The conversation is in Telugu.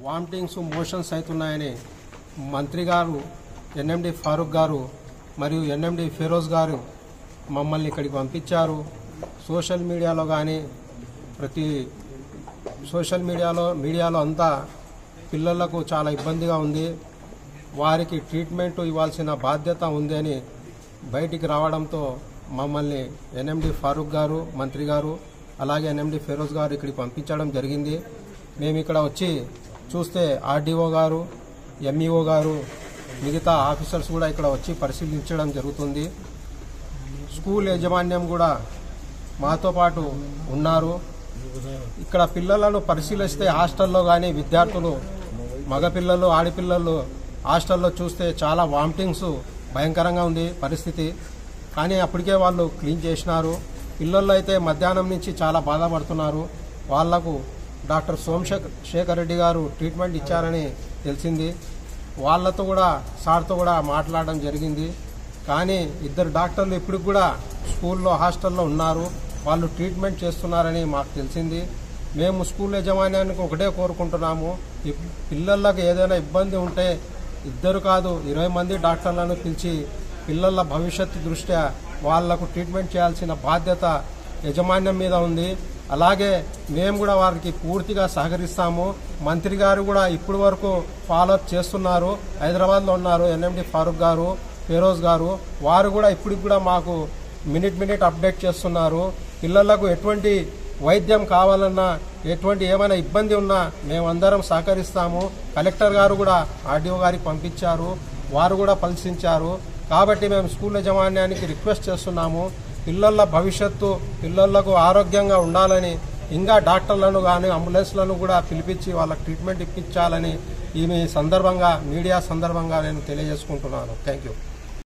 వామిటింగ్స్ మోషన్స్ అవుతున్నాయని మంత్రి గారు ఎన్ఎండి ఫారూక్ గారు మరియు ఎన్ఎండి ఫిరోజ్ గారు మమ్మల్ని ఇక్కడికి పంపించారు. సోషల్ మీడియాలో కానీ ప్రతి సోషల్ మీడియాలో అంతా పిల్లలకు చాలా ఇబ్బందిగా ఉంది, వారికి ట్రీట్మెంట్ ఇవ్వాల్సిన బాధ్యత ఉంది అని బయటికి రావడంతో మమ్మల్ని ఎన్ఎండి ఫారూక్ గారు మంత్రి గారు అలాగే ఎన్ఎండి ఫిరోజ్ గారు ఇక్కడికి పంపించడం జరిగింది. మేము ఇక్కడ వచ్చి చూస్తే ఆర్డీఓ గారు ఎంఈఓ గారు మిగతా ఆఫీసర్స్ కూడా ఇక్కడ వచ్చి పరిశీలించడం జరుగుతుంది. స్కూల్ యాజమాన్యం కూడా మాతో పాటు ఉన్నారు. ఇక్కడ పిల్లలను పరిశీలిస్తే హాస్టల్లో కానీ విద్యార్థులు మగపిల్లలు ఆడపిల్లలు హాస్టల్లో చూస్తే చాలా వామిటింగ్స్ భయంకరంగా ఉంది పరిస్థితి. కానీ అప్పటికే వాళ్ళు క్లీన్ చేసినారు. పిల్లలు అయితే మధ్యాహ్నం నుంచి చాలా బాధపడుతున్నారు. వాళ్లకు డాక్టర్ సోమశేఖర్ రెడ్డి గారు ట్రీట్మెంట్ ఇచ్చారని తెలిసింది. వాళ్ళతో కూడా సార్తో కూడా మాట్లాడడం జరిగింది. కానీ ఇద్దరు డాక్టర్లు ఇప్పటికి కూడా స్కూల్లో హాస్టల్లో ఉన్నారు, వాళ్ళు ట్రీట్మెంట్ చేస్తున్నారని మాకు తెలిసింది. మేము స్కూల్ యాజమాన్యానికి ఒకటే కోరుకుంటున్నాము, పిల్లలకు ఏదైనా ఇబ్బంది ఉంటే ఇద్దరు కాదు 20 మంది డాక్టర్లను పిలిచి పిల్లల భవిష్యత్తు దృష్ట్యా వాళ్లకు ట్రీట్మెంట్ చేయాల్సిన బాధ్యత యాజమాన్యం మీద ఉంది. అలాగే మేము కూడా వారికి పూర్తిగా సహకరిస్తాము. మంత్రి గారు కూడా ఇప్పటి వరకు ఫాలోఅప్ చేస్తున్నారు. హైదరాబాద్లో ఉన్నారు ఎన్ఎండి ఫారూక్ గారు ఫిరోజ్ గారు, వారు కూడా ఇప్పటికి కూడా మాకు మినిట్ అప్డేట్ చేస్తున్నారు. పిల్లలకు ఎటువంటి వైద్యం కావాలన్నా ఎటువంటి ఏమైనా ఇబ్బంది ఉన్నా మేమందరం సహకరిస్తాము. కలెక్టర్ గారు కూడా ఆర్డీఓ గారికి పంపించారు, వారు కూడా పరిశీలించారు. కాబట్టి మేము స్కూల్ యాజమాన్యానికి రిక్వెస్ట్ చేస్తున్నాము, పిల్లల భవిష్యత్తు పిల్లలకు ఆరోగ్యంగా ఉండాలని ఇంకా డాక్టర్లను కానీ అంబులెన్స్లను కూడా పిలిపించి వాళ్ళకి ట్రీట్మెంట్ ఇప్పించాలని ఈ సందర్భంగా మీడియా సందర్భంగా నేను తెలియజేసుకుంటున్నాను. Thank you.